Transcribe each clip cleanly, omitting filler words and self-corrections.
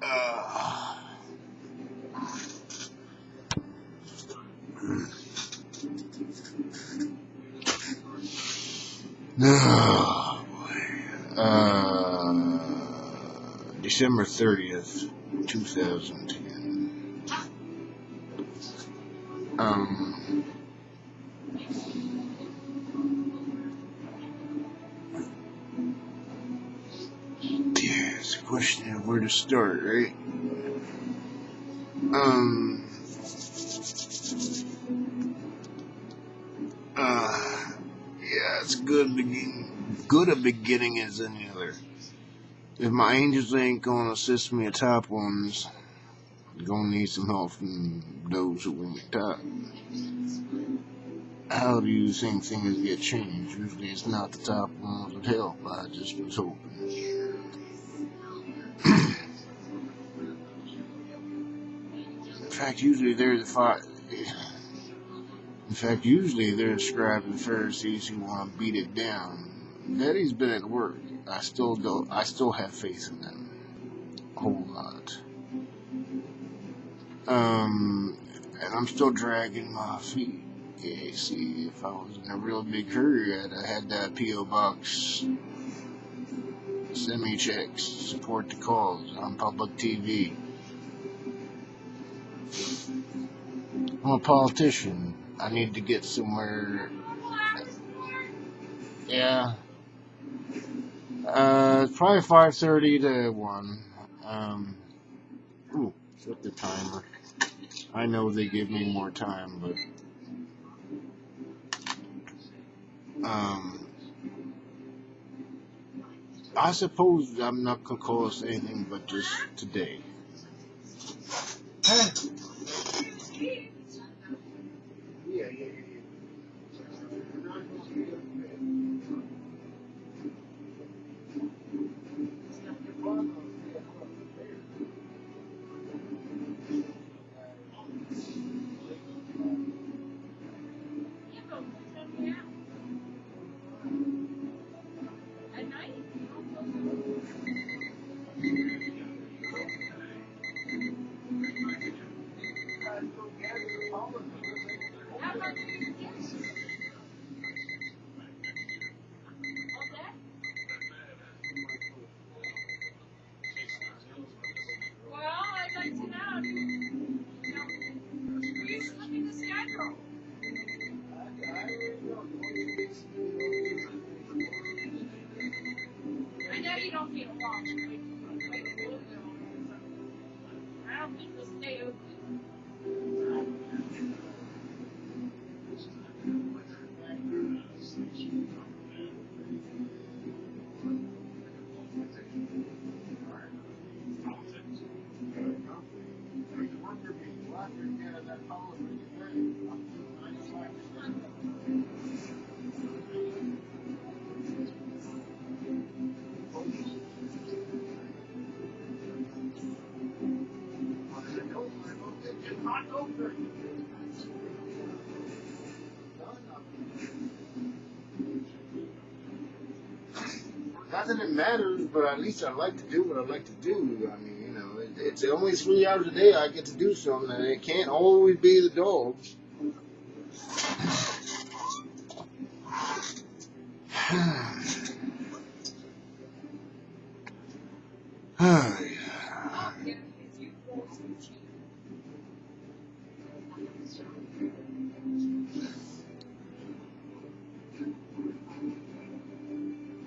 Uh, oh boy. December 30th, 2010. Yeah, it's a question of where to start, right? Yeah, it's good beginning. Good a beginning as any other. If my angels ain't gonna assist me at top ones, I'm gonna need some help from those who win at top. How do you think things get changed? Usually it's not the top ones that help. I just was hoping. In fact, usually they're the five. In fact, usually they're the scribes and Pharisees who want to beat it down. Daddy's been at work. I still have faith in them. A whole lot. And I'm still dragging my feet. Yeah, see, if I was in a real big hurry, I'd have had that P.O. Box. Send me checks. Support the cause on public TV. I'm a politician. I need to get somewhere. Yeah. It's probably 5:30 to 1. Set the timer. I know they give me more time, but I suppose I'm not gonna call us anything but just today. Not that it matters, but at least I like to do what I like to do. I mean, it's only 3 hours a day I get to do something, and it can't always be the dogs.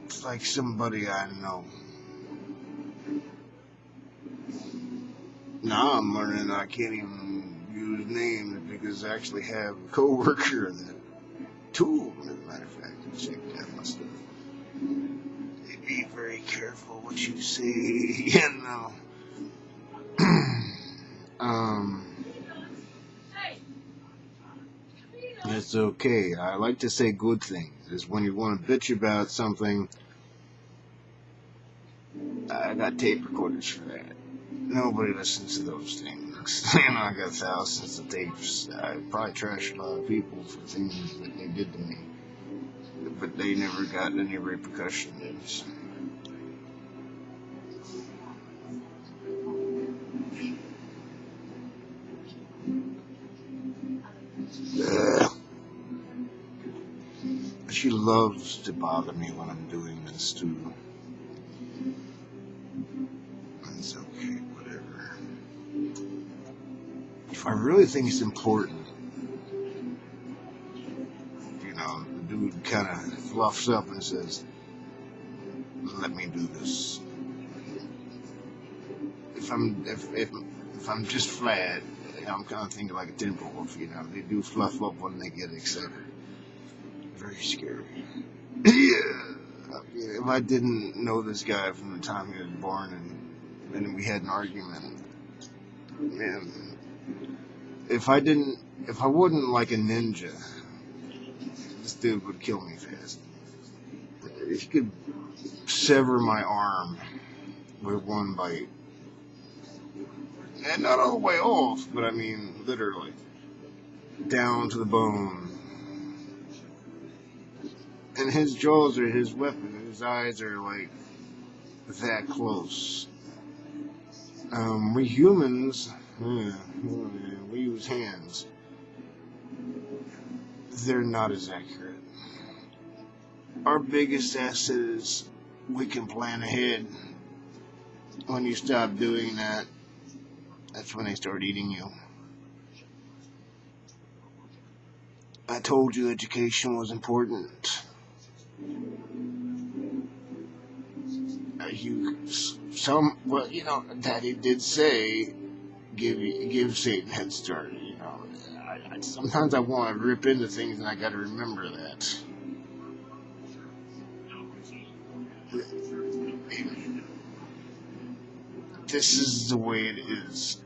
It's like somebody I know. Now I'm learning I can't even use names because I actually have a coworker that two, as a matter of fact, and checked out my stuff. Be very careful what you say, It's okay. I like to say good things. It's when you want to bitch about something. I got tape recorders for that. Nobody listens to those things. I got thousands of tapes. I probably trashed a lot of people for things that they did to me. But they never got any repercussions. she loves to bother me when I'm doing this too. It's okay, whatever. If I really think it's important, the dude kind of fluffs up and says, "Let me do this." If I'm just flat, I'm kind of thinking like a Timberwolf. They do fluff up when they get excited. Very scary. Yeah. If I didn't know this guy from the time he was born and we had an argument, man, if I wasn't like a ninja, this dude would kill me fast. He could sever my arm with one bite. And not all the way off, but I mean, literally. Down to the bone. And his jaws are his weapon. His eyes are like that close. We humans, we use hands. They're not as accurate. Our biggest asset is we can plan ahead. When you stop doing that, that's when they start eating you. I told you education was important. Daddy did say, give Satan a head start. Sometimes I want to rip into things, and I got to remember that. This is the way it is.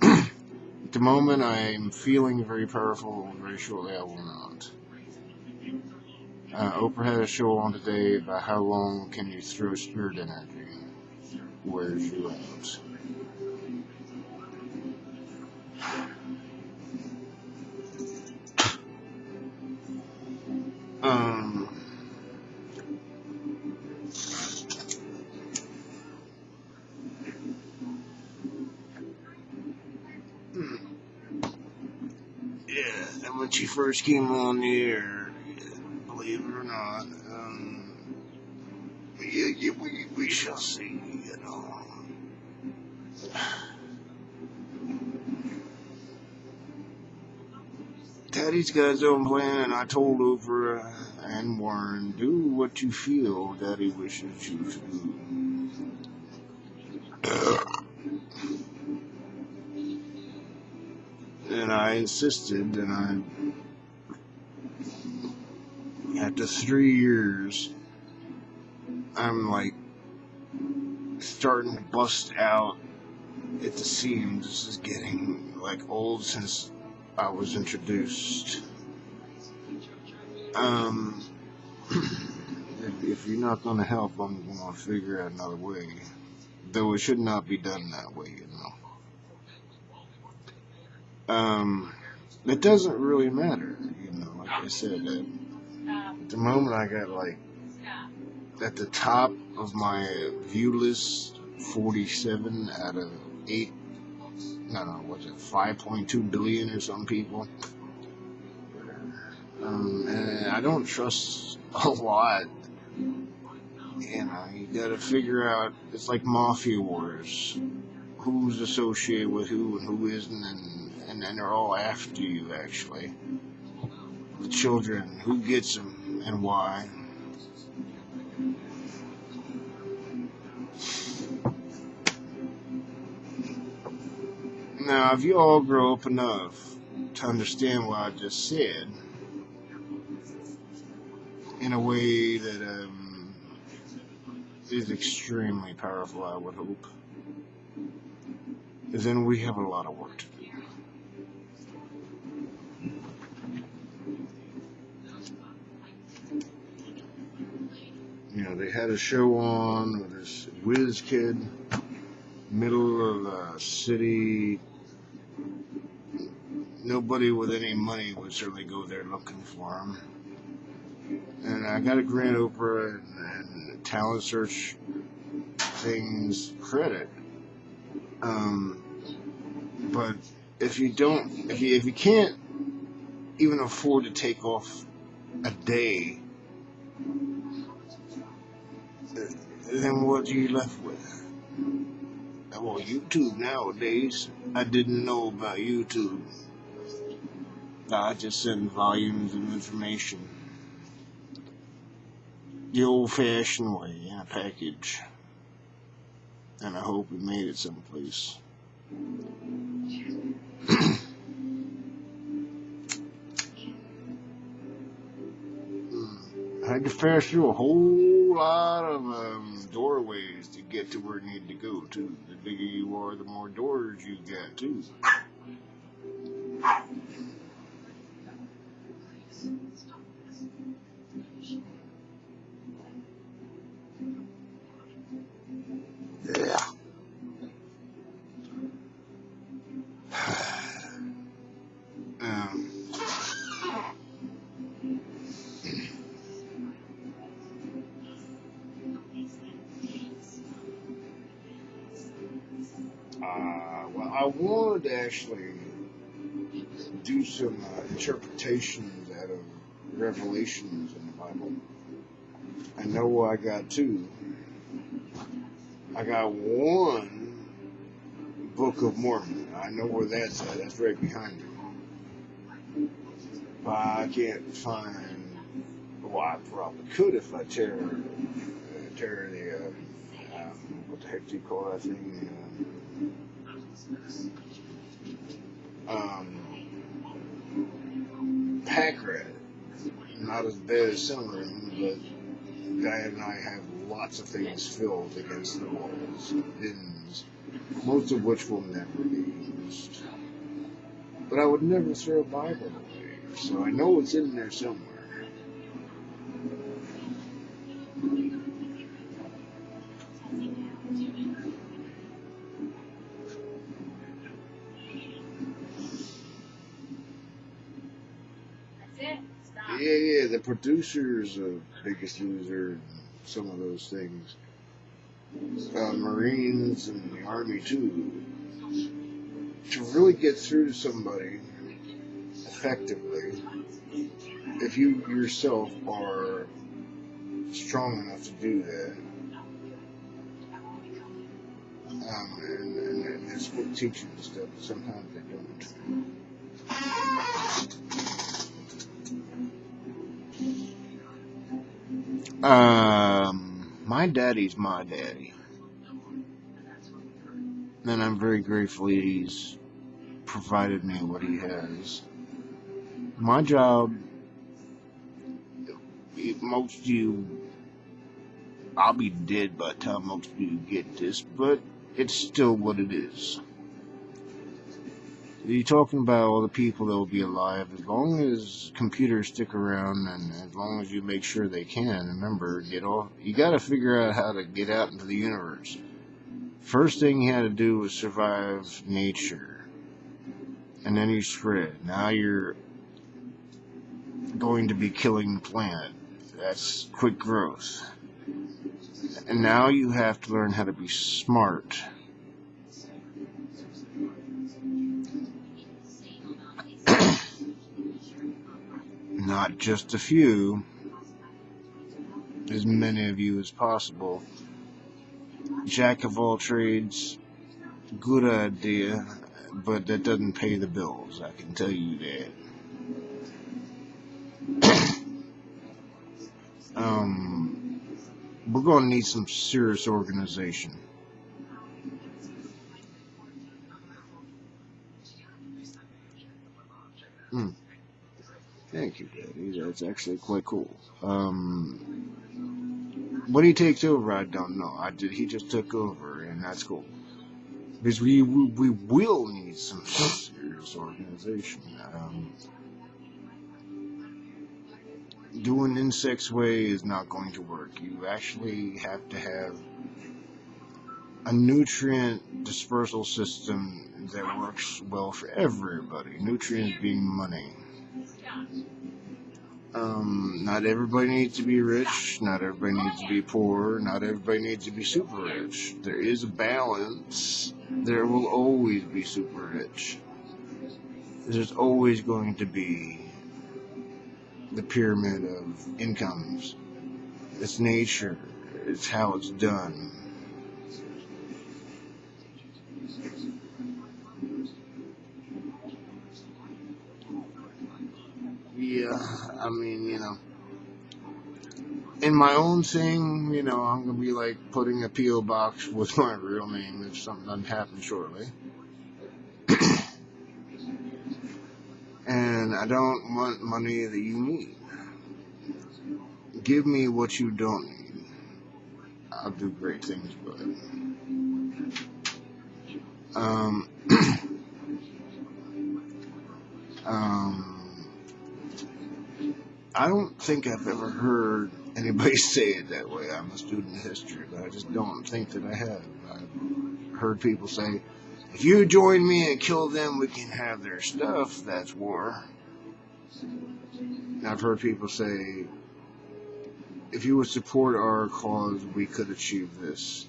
At the moment, I'm feeling very powerful. Very shortly, I will not. Oprah had a show on today about how long can you throw spirit energy. Wears you out. Yeah, and when she first came on the air, believe it or not, we shall see, Daddy's got his own plan, and I told Oprah and Warren, do what you feel Daddy wishes you to do. And I insisted, and after 3 years, I'm like starting to bust out at the seams. This is getting like old since I was introduced. If you're not going to help, I'm going to figure out another way. Though it should not be done that way, It doesn't really matter, like I said. At the moment, I got like at the top of my view list, 47 out of 5.2 billion or some people. And I don't trust a lot. You gotta figure out, it's like mafia wars. Who's associated with who and who isn't, and they're all after you, actually. The children, who gets them and why. Now, if you all grow up enough to understand what I just said, in a way that is extremely powerful, I would hope, then we have a lot of work to do. They had a show on with this whiz kid, middle of the city. Nobody with any money would certainly go there looking for him. And I got to grant Oprah and talent search things credit. But if you can't even afford to take off a day, then what are you left with? Well, YouTube nowadays, I didn't know about YouTube. I just send volumes of information the old-fashioned way in a package, and I hope it made it someplace. I had to pass through a whole lot of doorways to get to where I need to go, too. The bigger you are, the more doors you get, too. Yeah. Um, well, I wanted to actually do some interpretations out of Revelations in the Bible. I know I got two. I got one Book of Mormon. I know where that's at. That's right behind me. But I can't find. Well, I probably could if I tear the what the heck do you call that thing? Pack rat. Not as bad as some of them, but Diane and I have lots of things filled against the walls, bins, most of which will never be used. But I would never throw a Bible away, so I know it's in there somewhere. Yeah, the producers of Biggest Loser and some of those things. Marines and the Army, too. To really get through to somebody effectively, if you yourself are strong enough to do that, and it's what teaching and stuff, but sometimes they don't. My daddy's my daddy. And I'm very grateful he's provided me what he has. My job, most of you, I'll be dead by the time most of you get this, but it's still what it is. You're talking about all the people that will be alive. As long as computers stick around and as long as you make sure they can, remember, you got to figure out how to get out into the universe. First thing you had to do was survive nature. And then you spread. Now you're going to be killing the planet. That's quick growth. And now you have to learn how to be smart. Not just a few, as many of you as possible. Jack of all trades, good idea, but that doesn't pay the bills, I can tell you that. We're going to need some serious organization. Thank you, Daddy. That's actually quite cool. When he takes over, I don't know. He just took over, and that's cool. Because we will need some serious organization. Doing Insect's way is not going to work. You actually have to have a nutrient dispersal system that works well for everybody. Nutrients being money. Not everybody needs to be rich, not everybody needs to be poor, not everybody needs to be super rich. There is a balance. There will always be super rich. There's always going to be the pyramid of incomes. It's nature. It's how it's done. Yeah, I mean, in my own thing, I'm gonna be like putting a PO box with my real name if something doesn't happen shortly. And I don't want money that you need. Give me what you don't need. I'll do great things with it. Um, I don't think I've ever heard anybody say it that way. I'm a student of history, but I just don't think that I have. I've heard people say, if you join me and kill them, we can have their stuff. That's war. And I've heard people say, if you would support our cause, we could achieve this.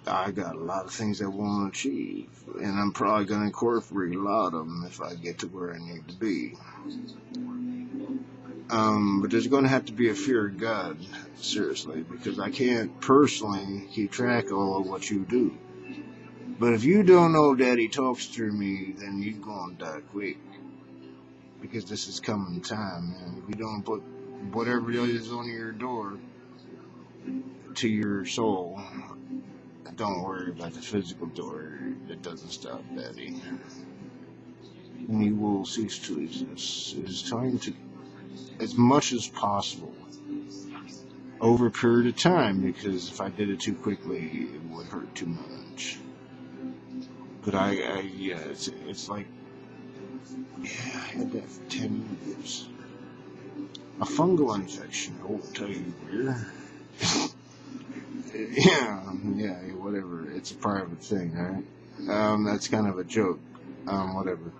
I got a lot of things I want to achieve, and I'm probably going to incorporate a lot of them if I get to where I need to be. But there's going to have to be a fear of God, seriously, because I can't personally keep track of all of what you do. But if you don't know Daddy talks through me, then you're going to die quick, because this is coming time, man. If you don't put whatever it is on your door to your soul, don't worry about the physical door. It doesn't stop Daddy. And you will cease to exist. It is time to, as much as possible, over a period of time, because if I did it too quickly, it would hurt too much. But yeah, it's like, yeah, I had that for 10 years. A fungal infection, I won't tell you where. yeah, whatever. It's a private thing, right? That's kind of a joke. Whatever.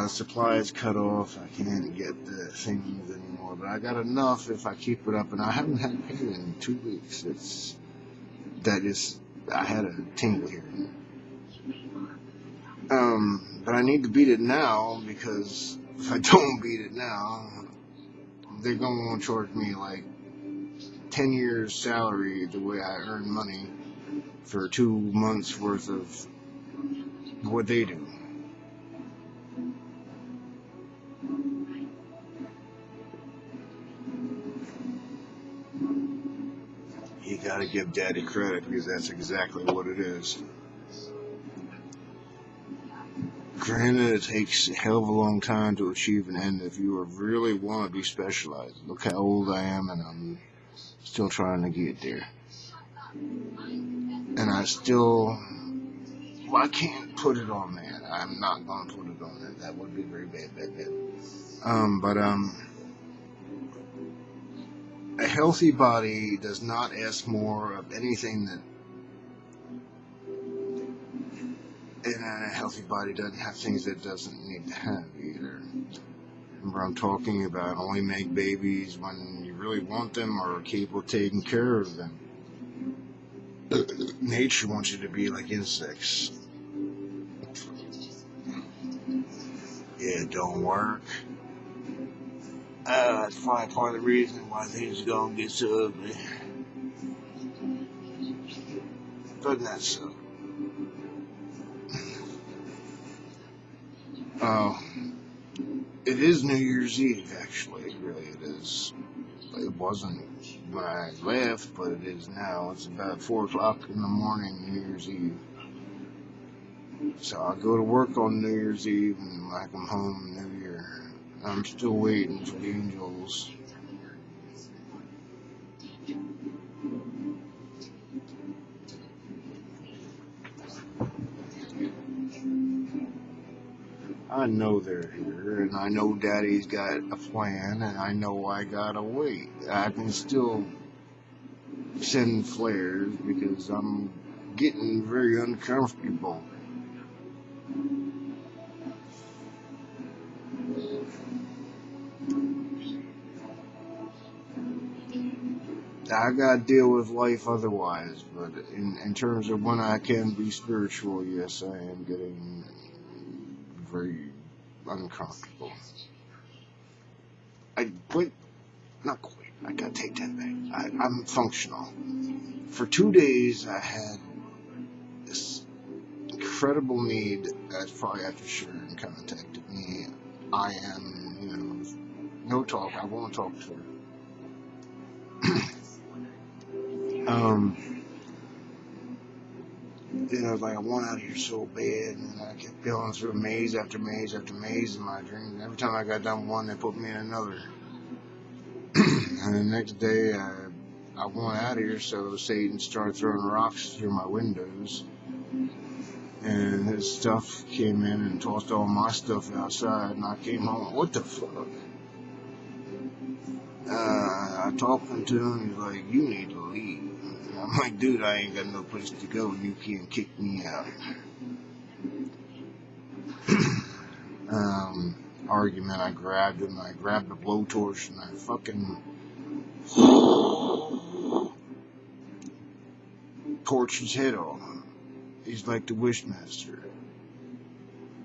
Supply is cut off. I can't get the things anymore, but I got enough if I keep it up, and I haven't had pain in 2 weeks. I had a tingle here. But I need to beat it now, because if I don't beat it now, they're going to want to charge me like 10 years salary the way I earn money for 2 months worth of what they do. You gotta give Daddy credit, because that's exactly what it is. Granted, it takes a hell of a long time to achieve an end if you really want to be specialized. Look how old I am, and I'm still trying to get there. And I can't put it on that. I'm not going to put it on that. That would be very bad. But a healthy body does not ask more of anything and a healthy body doesn't have things that it doesn't need to have either. Remember, I'm talking about only make babies when you really want them or are capable of taking care of them. Nature wants you to be like insects. It don't work. That's probably part of the reason why things are gonna get so ugly. But not so. It is New Year's Eve, actually. Really, it is. It wasn't when I left, but it is now. It's about 4 o'clock in the morning, New Year's Eve. So I go to work on New Year's Eve, and I come home New Year. I'm still waiting for the angels. I know they're here, and I know Daddy's got a plan, and I know I gotta wait. I can still send flares because I'm getting very uncomfortable. I gotta deal with life otherwise, but in terms of when I can be spiritual, yes, I am getting very uncomfortable. I quit, not quit, I gotta take that back. I'm functional. For 2 days, I had this incredible need. That's probably after Sharon contacted me. I am, no talk. I won't talk to her. Then I was like, I want out of here so bad, and I kept going through maze after maze after maze in my dreams. Every time I got done one, they put me in another. And the next day, I want out of here, so Satan started throwing rocks through my windows. And his stuff came in and tossed all my stuff outside, and I came home. What the fuck? I talked to him, he's like, you need to leave. And I'm like, dude, I ain't got no place to go, and you can't kick me out. Argument, I grabbed him, I grabbed the blowtorch, and I fucking torched his head off. He's like the Wishmaster.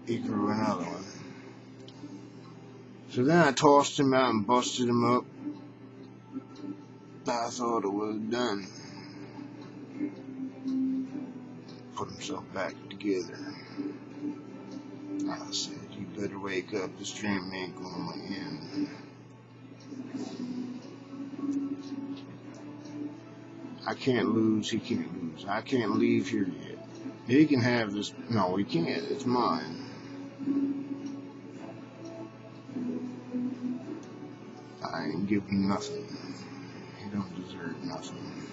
He grew another one. So then I tossed him out and busted him up. I thought it was done. Put himself back together. I said, you better wake up, this dream ain't going to end. I can't lose, he can't lose. I can't leave here yet. He can have this. No, he can't. It's mine. I ain't giving nothing. He don't deserve nothing.